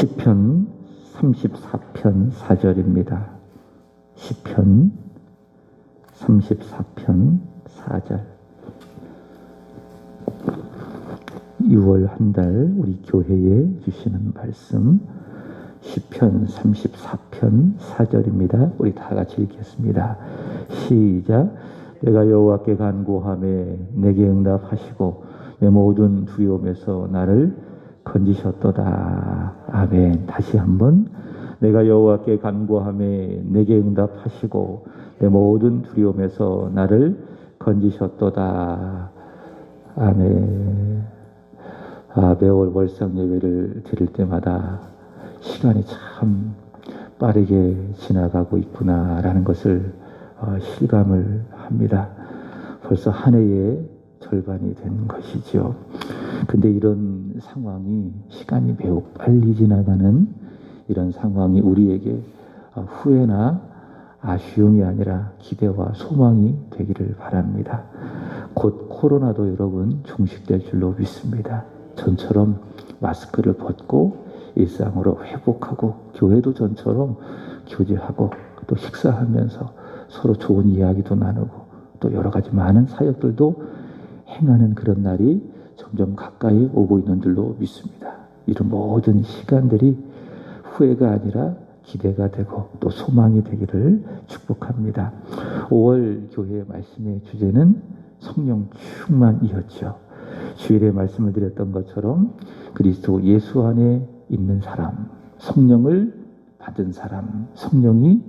시편 34편 4절입니다. 시편 34편 4절. 6월 한 달 우리 교회에 주시는 말씀 시편 34편 4절입니다. 우리 다 같이 읽겠습니다. 시작. 내가 여호와께 간구하매 내게 응답하시고 내 모든 두려움에서 나를 건지셨도다. 아멘. 다시 한번. 내가 여호와께 간구하매 내게 응답하시고 내 모든 두려움에서 나를 건지셨도다. 아멘. 매월 월상 예배를 드릴 때마다 시간이 참 빠르게 지나가고 있구나라는 것을 실감을 합니다. 벌써 한 해의 절반이 된 것이죠. 근데 이런 상황이 시간이 매우 빨리 지나가는 이런 상황이 우리에게 후회나 아쉬움이 아니라 기대와 소망이 되기를 바랍니다. 곧 코로나도 여러분 종식될 줄로 믿습니다. 전처럼 마스크를 벗고 일상으로 회복하고 교회도 전처럼 교제하고 또 식사하면서 서로 좋은 이야기도 나누고 또 여러 가지 많은 사역들도 행하는 그런 날이 점점 가까이 오고 있는 줄로 믿습니다. 이런 모든 시간들이 후회가 아니라 기대가 되고 또 소망이 되기를 축복합니다. 5월 교회의 말씀의 주제는 성령 충만이었죠. 주일에 말씀을 드렸던 것처럼 그리스도 예수 안에 있는 사람, 성령을 받은 사람, 성령이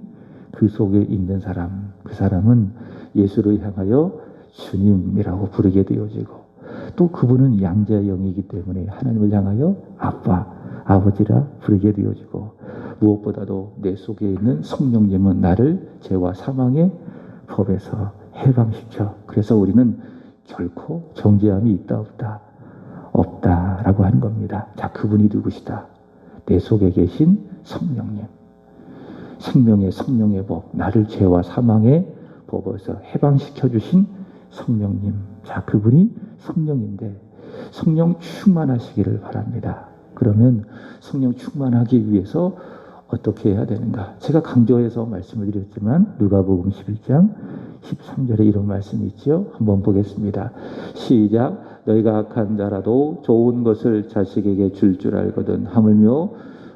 그 속에 있는 사람, 그 사람은 예수를 향하여 주님이라고 부르게 되어지고 또 그분은 양자의 영이기 때문에 하나님을 향하여 아빠, 아버지라 부르게 되어지고 무엇보다도 내 속에 있는 성령님은 나를 죄와 사망의 법에서 해방시켜. 그래서 우리는 결코 정죄함이 있다 없다? 없다라고 하는 겁니다. 자, 그분이 누구시다? 내 속에 계신 성령님. 생명의 성령의 법, 나를 죄와 사망의 법에서 해방시켜 주신 성령님. 자, 그분이 성령인데 성령 충만하시기를 바랍니다. 그러면 성령 충만하기 위해서 어떻게 해야 되는가? 제가 강조해서 말씀을 드렸지만 누가복음 11장 13절에 이런 말씀이 있죠. 한번 보겠습니다. 시작. 너희가 악한 자라도 좋은 것을 자식에게 줄 알거든 하물며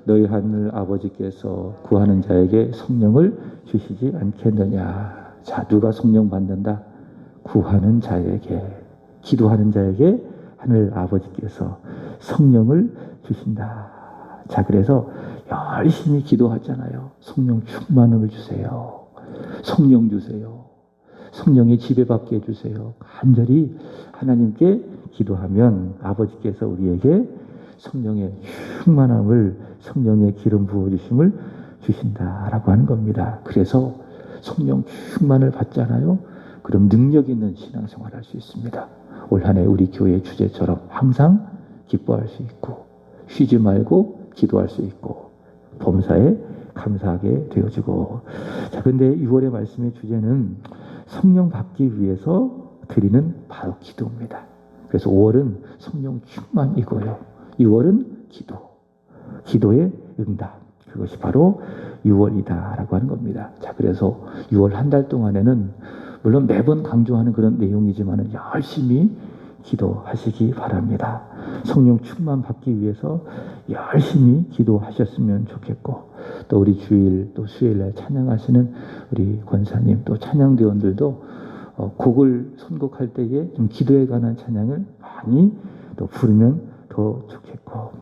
너희 하늘 아버지께서 구하는 자에게 성령을 주시지 않겠느냐. 자, 누가 성령 받는다? 구하는 자에게, 기도하는 자에게 하늘 아버지께서 성령을 주신다. 자, 그래서 열심히 기도하잖아요. 성령 충만함을 주세요. 성령 주세요. 성령의 지배받게 해주세요. 간절히 하나님께 기도하면 아버지께서 우리에게 성령의 충만함을, 성령의 기름 부어주심을 주신다라고 하는 겁니다. 그래서 성령 충만을 받잖아요. 그럼 능력 있는 신앙생활 할 수 있습니다. 올 한 해 우리 교회 주제처럼 항상 기뻐할 수 있고 쉬지 말고 기도할 수 있고 범사에 감사하게 되어지고. 자, 근데 6월의 말씀의 주제는 성령 받기 위해서 드리는 바로 기도입니다. 그래서 5월은 성령 충만이고요. 6월은 기도. 기도의 응답. 그것이 바로 6월이다라고 하는 겁니다. 자, 그래서 6월 한 달 동안에는 물론 매번 강조하는 그런 내용이지만 열심히 기도하시기 바랍니다. 성령 충만 받기 위해서 열심히 기도하셨으면 좋겠고 또 우리 주일 또 수요일날 찬양하시는 우리 권사님 또 찬양대원들도 곡을 선곡할 때에 좀 기도에 관한 찬양을 많이 또 부르면 더 좋겠고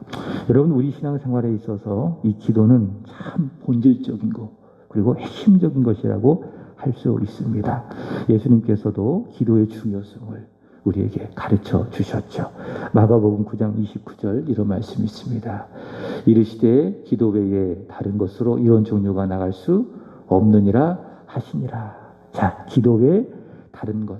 여러분 우리 신앙생활에 있어서 이 기도는 참 본질적인 거 그리고 핵심적인 것이라고 할 수 있습니다. 예수님께서도 기도의 중요성을 우리에게 가르쳐 주셨죠. 마가복음 9장 29절 이런 말씀이 있습니다. 이르시되 기도 외에 다른 것으로 이런 종류가 나갈 수 없느니라 하시니라. 자, 기도 외에 다른 것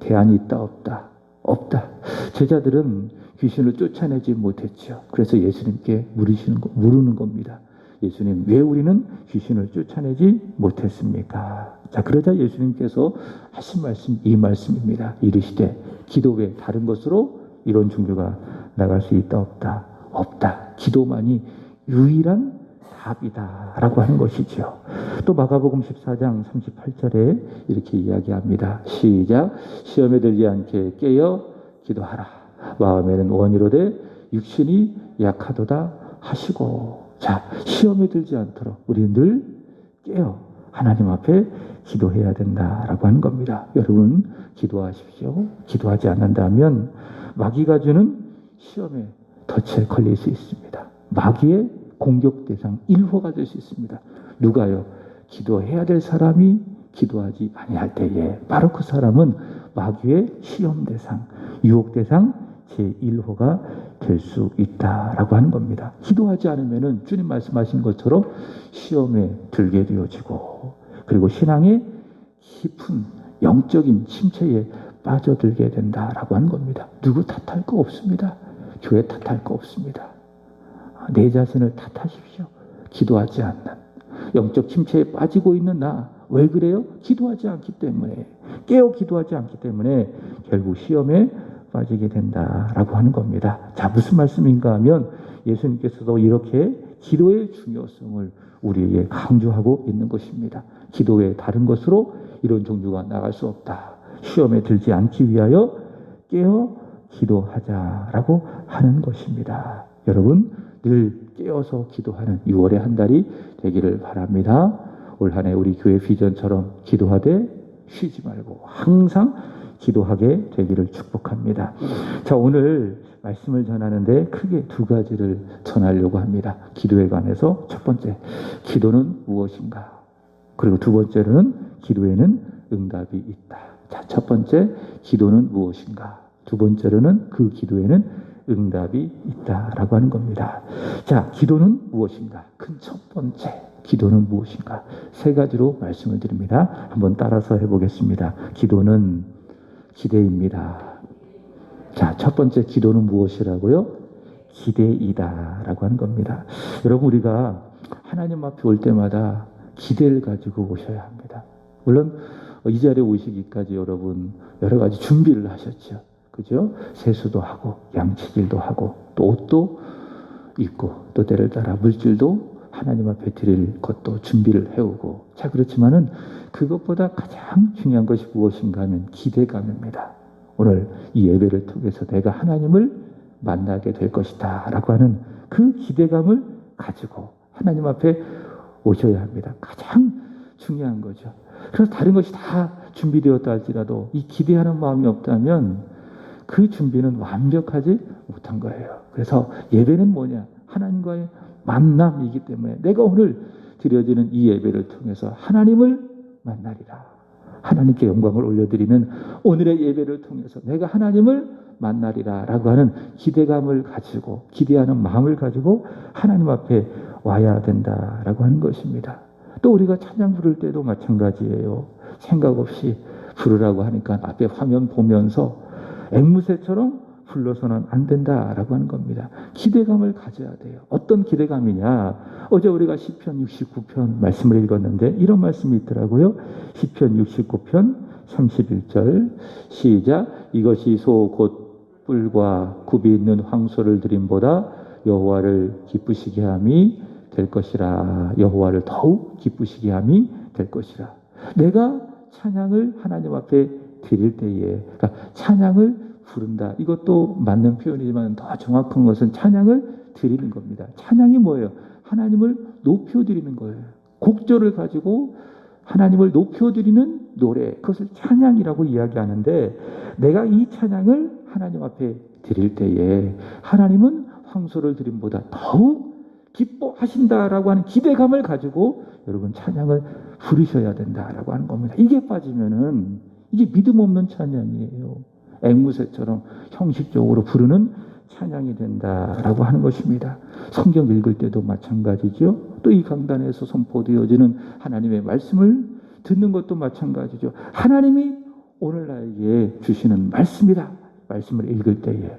대안이 있다 없다? 없다. 제자들은 귀신을 쫓아내지 못했죠. 그래서 예수님께 물으는 겁니다. 예수님, 왜 우리는 귀신을 쫓아내지 못했습니까? 자, 그러자 예수님께서 하신 말씀, 이 말씀입니다. 이르시되 기도 외에 다른 것으로 이런 종류가 나갈 수 있다 없다? 없다. 기도만이 유일한 답이다라고 하는 것이죠. 또 마가복음 14장 38절에 이렇게 이야기합니다. 시작. 시험에 들지 않게 깨어 기도하라. 마음에는 원이로되 육신이 약하도다 하시고. 자, 시험에 들지 않도록 우리 늘 깨어 하나님 앞에 기도해야 된다라고 하는 겁니다. 여러분 기도하십시오. 기도하지 않는다면 마귀가 주는 시험에 덫에 걸릴 수 있습니다. 마귀의 공격 대상 1호가 될 수 있습니다. 누가요? 기도해야 될 사람이 기도하지 아니할 때에 바로 그 사람은 마귀의 시험 대상, 유혹 대상 제1호가 될 수 있다라고 하는 겁니다. 기도하지 않으면은 주님 말씀하신 것처럼 시험에 들게 되어지고, 그리고 신앙의 깊은 영적인 침체에 빠져들게 된다라고 하는 겁니다. 누구 탓할 거 없습니다. 교회 탓할 거 없습니다. 내 자신을 탓하십시오. 기도하지 않는 영적 침체에 빠지고 있는 나, 왜 그래요? 기도하지 않기 때문에, 깨어 기도하지 않기 때문에 결국 시험에 빠지게 된다라고 하는 겁니다. 자, 무슨 말씀인가 하면 예수님께서도 이렇게 기도의 중요성을 우리에게 강조하고 있는 것입니다. 기도 외에 다른 것으로 이런 종류가 나갈 수 없다. 시험에 들지 않기 위하여 깨어 기도하자라고 하는 것입니다. 여러분 늘 깨어서 기도하는 6월의 한 달이 되기를 바랍니다. 올 한 해 우리 교회 비전처럼 기도하되 쉬지 말고 항상 기도하게 되기를 축복합니다. 자, 오늘 말씀을 전하는데 크게 두 가지를 전하려고 합니다. 기도에 관해서 첫 번째, 기도는 무엇인가? 그리고 두 번째로는 기도에는 응답이 있다. 자, 첫 번째, 기도는 무엇인가? 두 번째로는 그 기도에는 응답이 있다라고 하는 겁니다. 자, 기도는 무엇인가? 큰 첫 번째, 기도는 무엇인가? 세 가지로 말씀을 드립니다. 한번 따라서 해보겠습니다. 기도는 기대입니다. 자, 첫 번째 기도는 무엇이라고요? 기대이다라고 하는 겁니다. 여러분 우리가 하나님 앞에 올 때마다 기대를 가지고 오셔야 합니다. 물론 이 자리에 오시기까지 여러분 여러 가지 준비를 하셨죠. 그죠? 세수도 하고 양치질도 하고 또 옷도 입고 또 때를 따라 물질도 하나님 앞에 드릴 것도 준비를 해오고, 자, 그렇지만은 그것보다 가장 중요한 것이 무엇인가 하면 기대감입니다. 오늘 이 예배를 통해서 내가 하나님을 만나게 될 것이다 라고 하는 그 기대감을 가지고 하나님 앞에 오셔야 합니다. 가장 중요한 거죠. 그래서 다른 것이 다 준비되었다 할지라도 이 기대하는 마음이 없다면 그 준비는 완벽하지 못한 거예요. 그래서 예배는 뭐냐? 하나님과의 만남이기 때문에 내가 오늘 드려지는 이 예배를 통해서 하나님을 만나리라. 하나님께 영광을 올려드리는 오늘의 예배를 통해서 내가 하나님을 만나리라 라고 하는 기대감을 가지고, 기대하는 마음을 가지고 하나님 앞에 와야 된다라고 하는 것입니다. 또 우리가 찬양 부를 때도 마찬가지예요. 생각 없이 부르라고 하니까 앞에 화면 보면서 앵무새처럼 불러서는 안 된다라고 하는 겁니다. 기대감을 가져야 돼요. 어떤 기대감이냐? 어제 우리가 시편 69편 말씀을 읽었는데 이런 말씀이 있더라고요. 시편 69편 31절 시작. 이것이 소 곧 뿔과 굽이 있는 황소를 드림보다 여호와를 기쁘시게 함이 될 것이라. 여호와를 더욱 기쁘시게 함이 될 것이라. 내가 찬양을 하나님 앞에 드릴 때에, 그러니까 찬양을 부른다. 이것도 맞는 표현이지만 더 정확한 것은 찬양을 드리는 겁니다. 찬양이 뭐예요? 하나님을 높여드리는 거예요. 곡절을 가지고 하나님을 높여드리는 노래, 그것을 찬양이라고 이야기하는데, 내가 이 찬양을 하나님 앞에 드릴 때에 하나님은 황소를 드림보다 더욱 기뻐하신다라고 하는 기대감을 가지고 여러분 찬양을 부르셔야 된다라고 하는 겁니다. 이게 빠지면은 이게 믿음 없는 찬양이에요. 앵무새처럼 형식적으로 부르는 찬양이 된다라고 하는 것입니다. 성경 읽을 때도 마찬가지죠. 또 이 강단에서 선포되어지는 하나님의 말씀을 듣는 것도 마찬가지죠. 하나님이 오늘 나에게 주시는 말씀이다. 말씀을 읽을 때에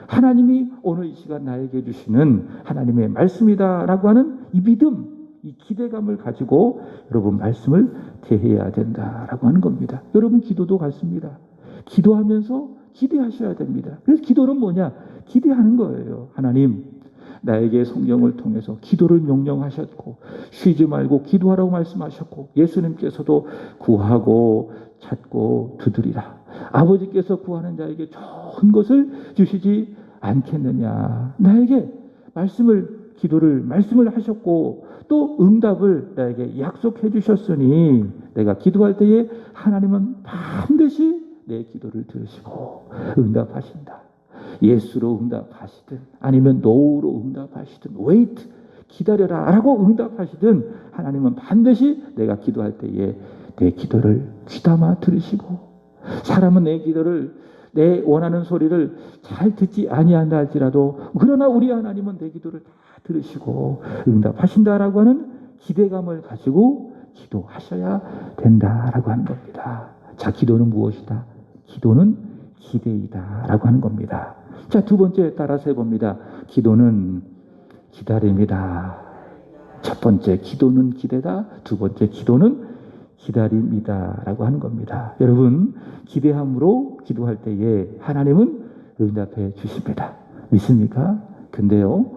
하나님이 오늘 이 시간 나에게 주시는 하나님의 말씀이다라고 하는 이 믿음, 이 기대감을 가지고 여러분 말씀을 대해야 된다라고 하는 겁니다. 여러분 기도도 같습니다. 기도하면서 기대하셔야 됩니다. 그래서 기도는 뭐냐? 기대하는 거예요. 하나님, 나에게 성경을 통해서 기도를 명령하셨고 쉬지 말고 기도하라고 말씀하셨고 예수님께서도 구하고 찾고 두드리라. 아버지께서 구하는 자에게 좋은 것을 주시지 않겠느냐. 나에게 말씀을 하셨고 또 응답을 나에게 약속해 주셨으니 내가 기도할 때에 하나님은 반드시 내 기도를 들으시고 응답하신다. 예수로 응답하시든 아니면 노우로 응답하시든 wait 기다려라 라고 응답하시든 하나님은 반드시 내가 기도할 때에 내 기도를 귀담아 들으시고 사람은 내 기도를 내 원하는 소리를 잘 듣지 아니한다 할지라도 그러나 우리 하나님은 내 기도를 다 들으시고 응답하신다라고 하는 기대감을 가지고 기도하셔야 된다라고 하는 겁니다. 자, 기도는 무엇이다? 기도는 기대이다 라고 하는 겁니다. 자, 두 번째 따라서 해봅니다. 기도는 기다림이다. 첫 번째 기도는 기대다. 두 번째 기도는 기다림이다 라고 하는 겁니다. 여러분, 기대함으로 기도할 때에 하나님은 응답해 주십니다. 믿습니까? 근데요,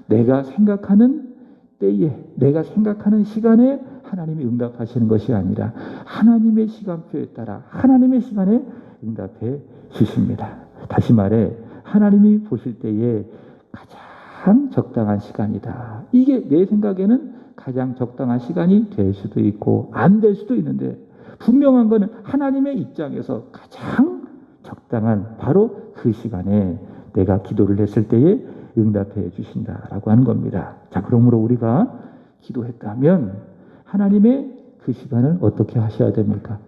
내가 생각하는 때에 내가 생각하는 시간에 하나님이 응답하시는 것이 아니라 하나님의 시간표에 따라 하나님의 시간에 응답해 주십니다. 다시 말해 하나님이 보실 때에 가장 적당한 시간이다. 이게 내 생각에는 가장 적당한 시간이 될 수도 있고 안 될 수도 있는데 분명한 것은 하나님의 입장에서 가장 적당한 바로 그 시간에 내가 기도를 했을 때에 응답해 주신다라고 하는 겁니다. 자, 그러므로 우리가 기도했다면 하나님의 그 시간을 어떻게 하셔야 됩니까?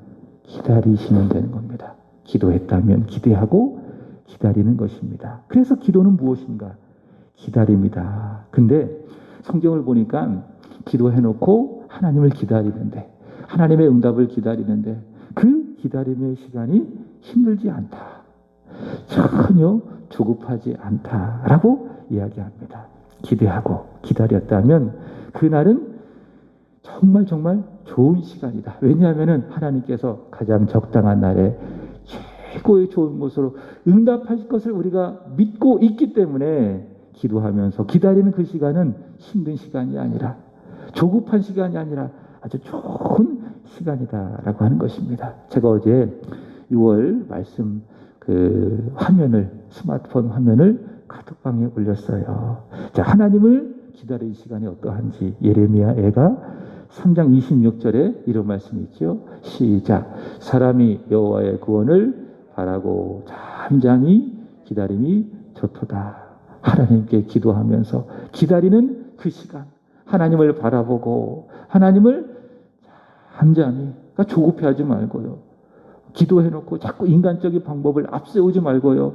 기다리시면 되는 겁니다. 기도했다면 기대하고 기다리는 것입니다. 그래서 기도는 무엇인가? 기다림이다. 근데 성경을 보니까 기도해놓고 하나님을 기다리는데 하나님의 응답을 기다리는데 그 기다림의 시간이 힘들지 않다. 전혀 조급하지 않다라고 이야기합니다. 기대하고 기다렸다면 그날은 정말 좋은 시간이다. 왜냐하면 하나님께서 가장 적당한 날에 최고의 좋은 것으로 응답하실 것을 우리가 믿고 있기 때문에 기도하면서 기다리는 그 시간은 힘든 시간이 아니라 조급한 시간이 아니라 아주 좋은 시간이다라고 하는 것입니다. 제가 어제 6월 말씀 스마트폰 화면을 카톡방에 올렸어요. 자, 하나님을 기다릴 시간이 어떠한지 예레미야 애가 3장 26절에 이런 말씀이 있죠. 시작. 사람이 여호와의 구원을 바라고 잠잠히 기다림이 좋도다. 하나님께 기도하면서 기다리는 그 시간, 하나님을 바라보고 하나님을 잠잠히, 그러니까 조급해하지 말고요. 기도해놓고 자꾸 인간적인 방법을 앞세우지 말고요.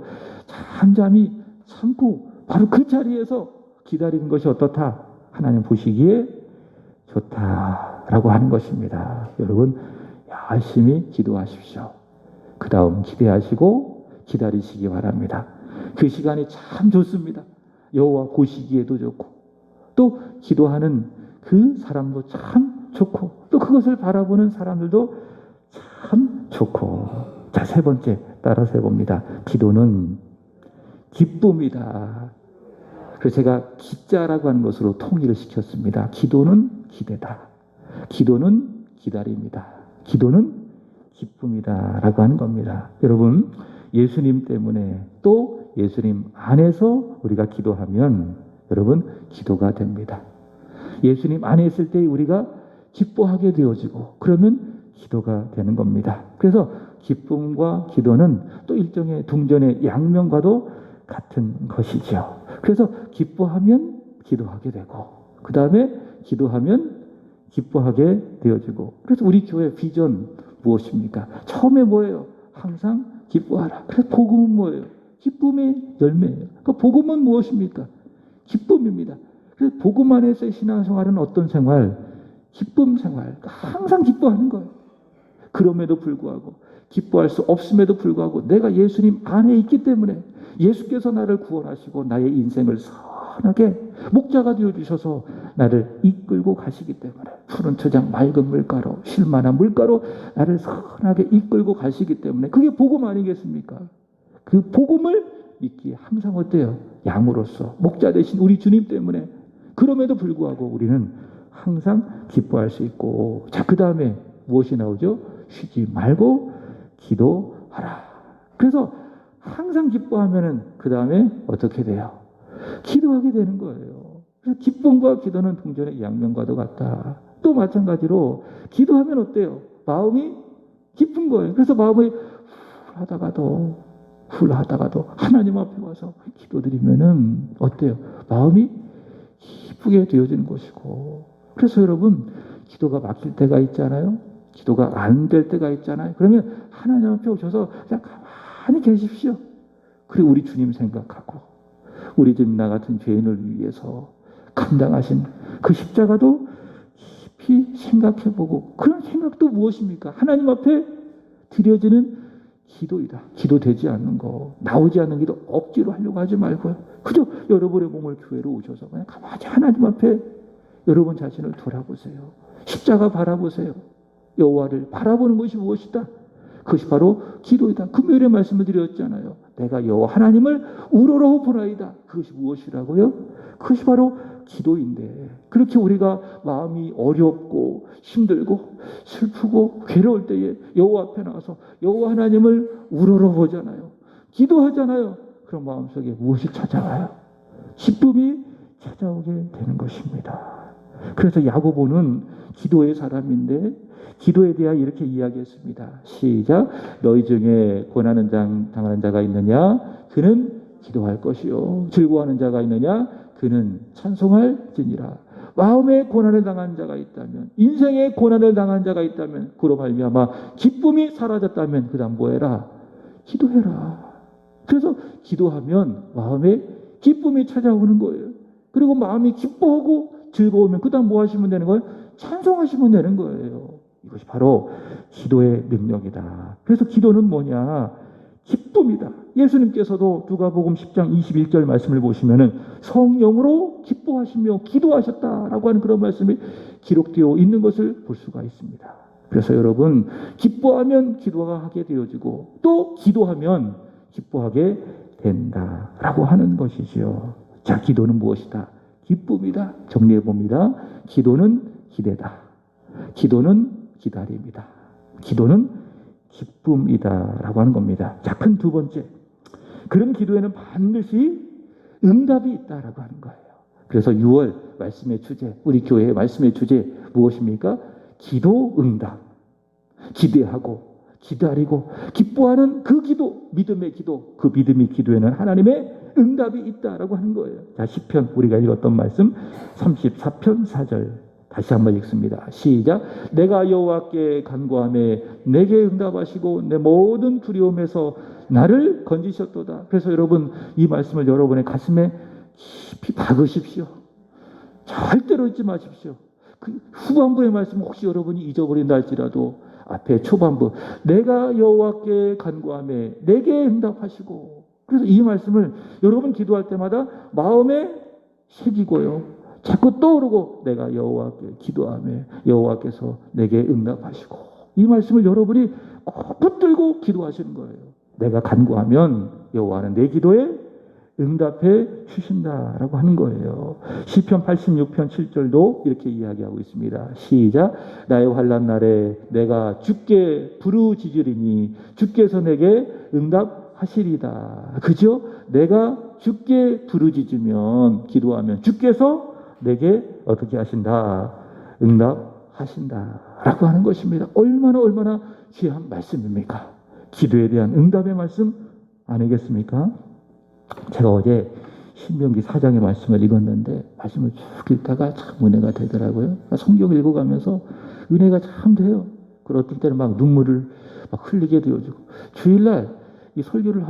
잠잠히 참고 바로 그 자리에서 기다리는 것이 어떻다? 하나님 보시기에 좋다라고 하는 것입니다. 여러분, 열심히 기도하십시오. 그 다음 기대하시고 기다리시기 바랍니다. 그 시간이 참 좋습니다. 여호와 보시기에도 좋고 또 기도하는 그 사람도 참 좋고 또 그것을 바라보는 사람들도 참 좋고. 자, 세 번째 따라서 해봅니다. 기도는 기쁨이다. 그래서 제가 기자라고 하는 것으로 통일을 시켰습니다. 기도는 기대다. 기도는 기다림이다. 기도는 기쁨이다 라고 하는 겁니다. 여러분, 예수님 때문에 또 예수님 안에서 우리가 기도하면 여러분 기도가 됩니다. 예수님 안에 있을 때 우리가 기뻐하게 되어지고 그러면 기도가 되는 겁니다. 그래서 기쁨과 기도는 또 일종의 둥전의 양면과도 같은 것이죠. 그래서 기뻐하면 기도하게 되고 그 다음에 기도하면 기뻐하게 되어지고. 그래서 우리 교회 비전 무엇입니까? 처음에 뭐예요? 항상 기뻐하라. 그래서 복음은 뭐예요? 기쁨의 열매예요. 그 복음은 무엇입니까? 기쁨입니다. 그래서 복음 안에서의 신앙생활은 어떤 생활? 기쁨 생활. 항상 기뻐하는 거예요. 그럼에도 불구하고 기뻐할 수 없음에도 불구하고 내가 예수님 안에 있기 때문에 예수께서 나를 구원하시고 나의 인생을 선하게 목자가 되어주셔서 나를 이끌고 가시기 때문에 푸른 초장 맑은 물가로 쉴만한 물가로 나를 선하게 이끌고 가시기 때문에 그게 복음 아니겠습니까? 그 복음을 믿기에 항상 어때요? 양으로서 목자 되신 우리 주님 때문에. 그럼에도 불구하고 우리는 항상 기뻐할 수 있고, 자, 그 다음에 무엇이 나오죠? 쉬지 말고 기도하라. 그래서 항상 기뻐하면은 그 다음에 어떻게 돼요? 기도하게 되는 거예요. 그래서 기쁨과 기도는 동전의 양면과도 같다. 또 마찬가지로 기도하면 어때요? 마음이 기쁜 거예요. 그래서 마음이 훌하다가도 하나님 앞에 와서 기도드리면은 어때요? 마음이 기쁘게 되어지는 것이고. 그래서 여러분, 기도가 막힐 때가 있잖아요. 기도가 안 될 때가 있잖아요. 그러면 하나님 앞에 오셔서 그냥 가만히 계십시오. 그리고 우리 주님 생각하고, 우리 집 나 같은 죄인을 위해서 감당하신 그 십자가도 깊이 생각해보고, 그런 생각도 무엇입니까? 하나님 앞에 드려지는 기도이다. 기도되지 않는 거, 나오지 않는 기도 억지로 하려고 하지 말고요. 그저 여러분의 몸을 교회로 오셔서 그냥 가만히 하나님 앞에 여러분 자신을 돌아보세요. 십자가 바라보세요. 여호와를 바라보는 것이 무엇이다? 그것이 바로 기도이다. 금요일에 말씀을 드렸잖아요. 내가 여호와 하나님을 우러러 보나이다. 그것이 무엇이라고요? 그것이 바로 기도인데, 그렇게 우리가 마음이 어렵고 힘들고 슬프고 괴로울 때에 여호와 앞에 나와서 여호와 하나님을 우러러 보잖아요. 기도하잖아요. 그럼 마음속에 무엇이 찾아와요? 기쁨이 찾아오게 되는 것입니다. 그래서 야고보는 기도의 사람인데 기도에 대하여 이렇게 이야기했습니다. 시작. 너희 중에 고난을 당하는 자가 있느냐? 그는 기도할 것이요. 즐거워하는 자가 있느냐? 그는 찬송할지니라. 마음에 고난을 당한 자가 있다면, 인생에 고난을 당한 자가 있다면, 그로 말미암아 기쁨이 사라졌다면 그 다음 뭐해라? 기도해라. 그래서 기도하면 마음에 기쁨이 찾아오는 거예요. 그리고 마음이 기뻐하고 즐거우면 그 다음 뭐 하시면 되는 거예요? 찬송하시면 되는 거예요. 이것이 바로 기도의 능력이다. 그래서 기도는 뭐냐? 기쁨이다. 예수님께서도 누가복음 10장 21절 말씀을 보시면은 성령으로 기뻐하시며 기도하셨다라고 하는 그런 말씀이 기록되어 있는 것을 볼 수가 있습니다. 그래서 여러분, 기뻐하면 기도가 하게 되어지고 또 기도하면 기뻐하게 된다라고 하는 것이지요. 자, 기도는 무엇이다? 기쁨이다. 정리해 봅니다. 기도는 기대다. 기도는 기다림이다. 기도는 기쁨이다라고 하는 겁니다. 자, 큰 두 번째. 그런 기도에는 반드시 응답이 있다라고 하는 거예요. 그래서 6월 말씀의 주제, 우리 교회의 말씀의 주제 무엇입니까? 기도 응답. 기대하고 기다리고 기뻐하는 그 기도, 믿음의 기도, 그 믿음의 기도에는 하나님의 응답이 있다라고 하는 거예요. 자, 시편 우리가 읽었던 말씀 34편 4절 다시 한번 읽습니다. 시작. 내가 여호와께 간구하매 내게 응답하시고 내 모든 두려움에서 나를 건지셨도다. 그래서 여러분, 이 말씀을 여러분의 가슴에 깊이 박으십시오. 절대로 잊지 마십시오. 그 후반부의 말씀 혹시 여러분이 잊어버린다 할지라도 앞에 초반부, 내가 여호와께 간구하매 내게 응답하시고. 그래서 이 말씀을 여러분 기도할 때마다 마음에 새기고요, 자꾸 떠오르고, 내가 여호와께 기도하며 여호와께서 내게 응답하시고. 이 말씀을 여러분이 꼭 붙들고 기도하시는 거예요. 내가 간구하면 여호와는 내 기도에 응답해 주신다라고 하는 거예요. 시편 86편 7절도 이렇게 이야기하고 있습니다. 시작. 나의 환난 날에 내가 주께 부르짖으리니 주께서 내게 응답하시리다. 그죠? 내가 주께 부르짖으면, 기도하면 주께서 내게 어떻게 하신다? 응답하신다 라고 하는 것입니다. 얼마나 귀한 말씀입니까? 기도에 대한 응답의 말씀 아니겠습니까? 제가 어제 신명기 4장의 말씀을 읽었는데 말씀을 쭉 읽다가 참 은혜가 되더라고요. 성경을 읽어가면서 은혜가 참 돼요. 그리고 어떤 때는 막 눈물을 막 흘리게 되어지고, 주일날 이 설교를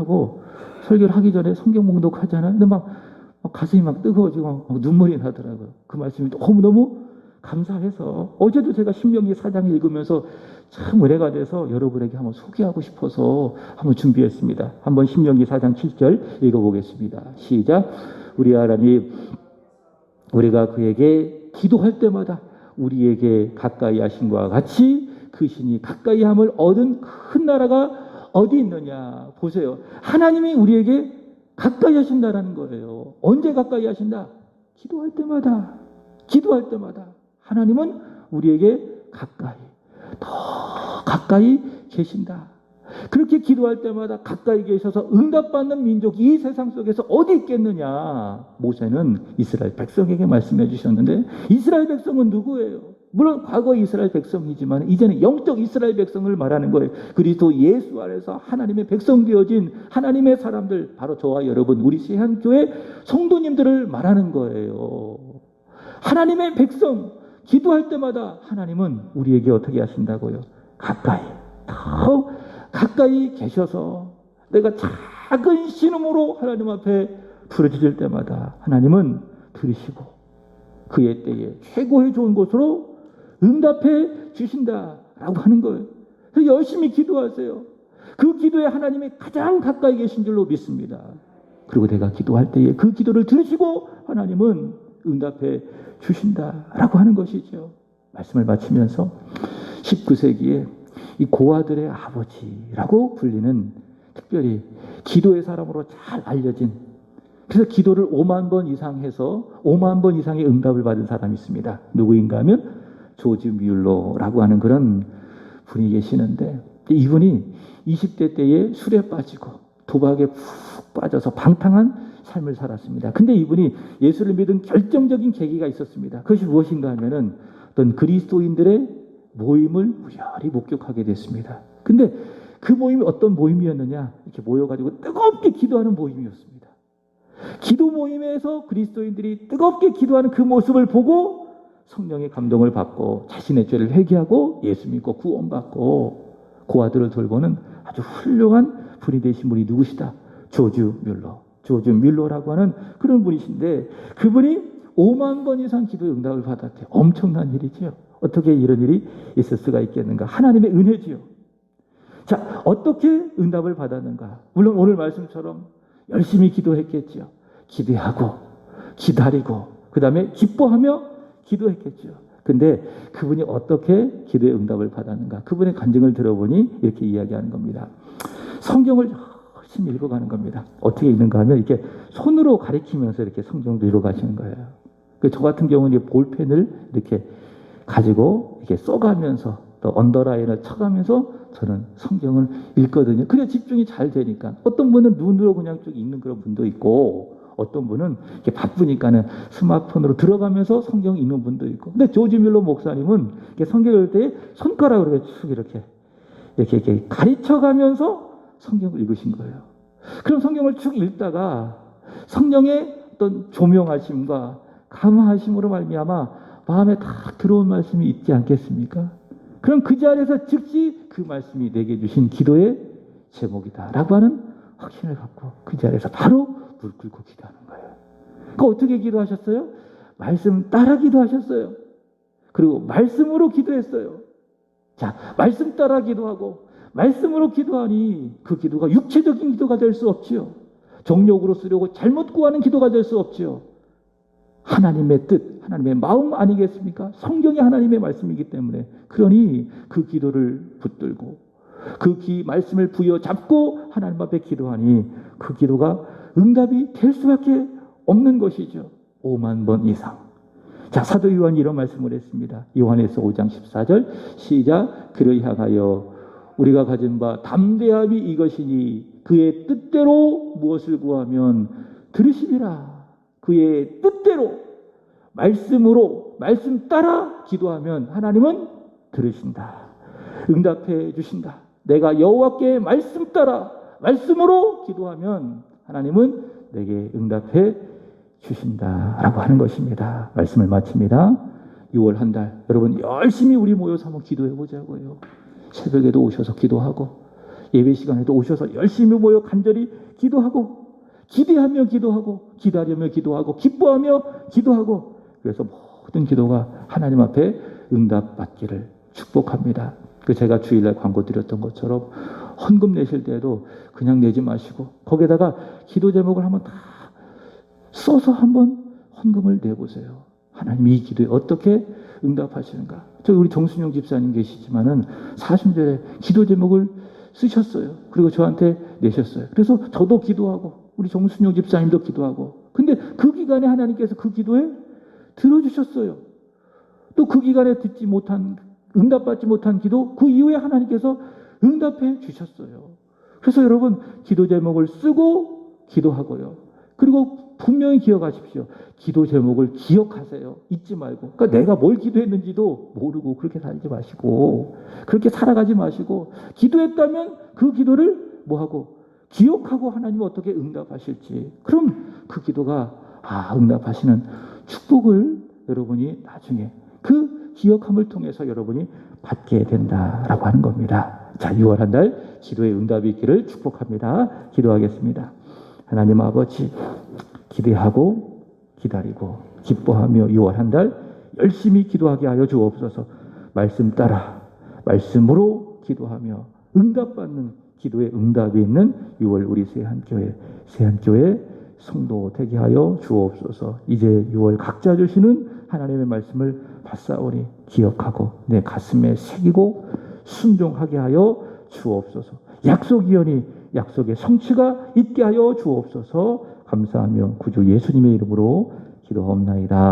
하기 전에 성경 봉독하잖아요. 근데 막 가슴이 막 뜨거워지고 막 눈물이 나더라고요. 그 말씀이 너무너무 감사해서 어제도 제가 신명기 4장 읽으면서 참 은혜가 돼서 여러분에게 한번 소개하고 싶어서 한번 준비했습니다. 한번 신명기 4장 7절 읽어보겠습니다. 시작. 우리 하나님, 우리가 그에게 기도할 때마다 우리에게 가까이 하심과 같이 그 신이 가까이 함을 얻은 큰 나라가 어디 있느냐. 보세요. 하나님이 우리에게 가까이 하신다라는 거예요. 언제 가까이 하신다? 기도할 때마다. 기도할 때마다. 하나님은 우리에게 가까이, 더 가까이 계신다. 그렇게 기도할 때마다 가까이 계셔서 응답받는 민족이 이 세상 속에서 어디 있겠느냐. 모세는 이스라엘 백성에게 말씀해 주셨는데, 이스라엘 백성은 누구예요? 물론 과거 이스라엘 백성이지만 이제는 영적 이스라엘 백성을 말하는 거예요. 그리스도 예수 안에서 하나님의 백성 되어진 하나님의 사람들, 바로 저와 여러분, 우리 세한교회 성도님들을 말하는 거예요. 하나님의 백성, 기도할 때마다 하나님은 우리에게 어떻게 하신다고요? 가까이, 더 가까이 계셔서 내가 작은 신음으로 하나님 앞에 부르짖을 때마다 하나님은 들으시고 그의 때에 최고의 좋은 곳으로 응답해 주신다라고 하는 거예요. 그래서 열심히 기도하세요. 그 기도에 하나님이 가장 가까이 계신 줄로 믿습니다. 그리고 내가 기도할 때에 그 기도를 들으시고 하나님은 응답해 주신다라고 하는 것이죠. 말씀을 마치면서 19세기에 이 고아들의 아버지라고 불리는, 특별히 기도의 사람으로 잘 알려진, 그래서 기도를 5만 번 이상 해서 5만 번 이상의 응답을 받은 사람이 있습니다. 누구인가 하면 조지 뮬러라고 하는 그런 분이 계시는데, 이분이 20대 때에 술에 빠지고 도박에 푹 빠져서 방탕한 삶을 살았습니다. 근데 이분이 예수를 믿은 결정적인 계기가 있었습니다. 그것이 무엇인가 하면은 어떤 그리스도인들의 모임을 우연히 목격하게 됐습니다. 근데 그 모임이 어떤 모임이었느냐? 이렇게 모여가지고 뜨겁게 기도하는 모임이었습니다. 기도 모임에서 그리스도인들이 뜨겁게 기도하는 그 모습을 보고 성령의 감동을 받고 자신의 죄를 회개하고 예수 믿고 구원받고 고아들을 돌보는 아주 훌륭한 분이 되신 분이 누구시다? 조지 뮬러. 조지 뮬러라고 하는 그런 분이신데, 그분이 5만 번 이상 기도의 응답을 받았대요. 엄청난 일이지요. 어떻게 이런 일이 있을 수가 있겠는가? 하나님의 은혜지요. 자, 어떻게 응답을 받았는가? 물론 오늘 말씀처럼 열심히 기도했겠지요. 기대하고 기다리고 그 다음에 기뻐하며 기도했겠죠. 근데 그분이 어떻게 기도의 응답을 받았는가? 그분의 간증을 들어보니 이렇게 이야기하는 겁니다. 성경을 열심히 읽어가는 겁니다. 어떻게 읽는가 하면 이렇게 손으로 가리키면서 이렇게 성경을 읽어가시는 거예요. 저 같은 경우는 볼펜을 이렇게 가지고 이렇게 써가면서 또 언더라인을 쳐가면서 저는 성경을 읽거든요. 그래 집중이 잘 되니까. 어떤 분은 눈으로 그냥 쭉 읽는 그런 분도 있고, 어떤 분은 이렇게 바쁘니까는 스마트폰으로 들어가면서 성경 읽는 분도 있고. 근데 조지 뮬러 목사님은 이렇게 성경 읽을 때 손가락으로 쭉 이렇게 가르쳐가면서 성경을 읽으신 거예요. 그럼 성경을 쭉 읽다가 성령의 어떤 조명하심과 감화하심으로 말미암아 마음에 딱 들어온 말씀이 있지 않겠습니까? 그럼 그 자리에서 즉시 그 말씀이 내게 주신 기도의 제목이다라고 하는 확신을 갖고 그 자리에서 바로 무릎 꿇고 기도하는 거예요. 그러니까 어떻게 기도하셨어요? 말씀 따라 기도하셨어요. 그리고 말씀으로 기도했어요. 자, 말씀 따라 기도하고 말씀으로 기도하니 그 기도가 육체적인 기도가 될 수 없지요. 정욕으로 쓰려고 잘못 구하는 기도가 될 수 없지요. 하나님의 뜻, 하나님의 마음 아니겠습니까? 성경이 하나님의 말씀이기 때문에. 그러니 그 기도를 붙들고 그 말씀을 부여잡고 하나님 앞에 기도하니 그 기도가 응답이 될 수밖에 없는 것이죠. 5만 번 이상. 자, 사도 요한이 이런 말씀을 했습니다. 요한에서 5장 14절 시작. 그를 향하여 우리가 가진 바 담대함이 이것이니 그의 뜻대로 무엇을 구하면 들으시리라. 그의 뜻대로 말씀으로 말씀 따라 기도하면 하나님은 들으신다. 응답해 주신다. 내가 여호와께 말씀 따라 말씀으로 기도하면 하나님은 내게 응답해 주신다라고 하는 것입니다. 말씀을 마칩니다. 6월 한 달 여러분 열심히 우리 모여서 한번 기도해 보자고요. 새벽에도 오셔서 기도하고 예배 시간에도 오셔서 열심히 모여 간절히 기도하고 기대하며 기도하고 기다리며 기도하고 기뻐하며 기도하고, 그래서 모든 기도가 하나님 앞에 응답받기를 축복합니다. 제가 주일날 광고 드렸던 것처럼 헌금 내실 때도 그냥 내지 마시고 거기에다가 기도 제목을 한번 다 써서 한번 헌금을 내보세요. 하나님 이 기도에 어떻게 응답하시는가. 우리 정순영 집사님 계시지만은 사순절에 기도 제목을 쓰셨어요. 그리고 저한테 내셨어요. 그래서 저도 기도하고 우리 정순용 집사님도 기도하고. 근데 그 기간에 하나님께서 그 기도에 들어주셨어요. 또 그 기간에 듣지 못한, 응답받지 못한 기도, 그 이후에 하나님께서 응답해 주셨어요. 그래서 여러분, 기도 제목을 쓰고 기도하고요. 그리고 분명히 기억하십시오. 기도 제목을 기억하세요. 잊지 말고. 그러니까 내가 뭘 기도했는지도 모르고 그렇게 살지 마시고, 그렇게 살아가지 마시고, 기도했다면 그 기도를 뭐하고? 기억하고 하나님 어떻게 응답하실지. 그럼 그 기도가 응답하시는 축복을 여러분이 나중에 그 기억함을 통해서 여러분이 받게 된다라고 하는 겁니다. 자, 6월 한 달 기도의 응답이 있기를 축복합니다. 기도하겠습니다. 하나님 아버지, 기대하고 기다리고 기뻐하며 6월 한 달 열심히 기도하게 하여 주옵소서. 말씀 따라 말씀으로 기도하며 응답받는 기도의 응답이 있는 6월 우리 세한교회 성도 되게 하여 주옵소서. 이제 6월 각자 주시는 하나님의 말씀을 받사오니 기억하고 내 가슴에 새기고 순종하게 하여 주옵소서. 약속이오니 약속의 성취가 있게 하여 주옵소서. 감사하며 구주 예수님의 이름으로 기도하옵나이다.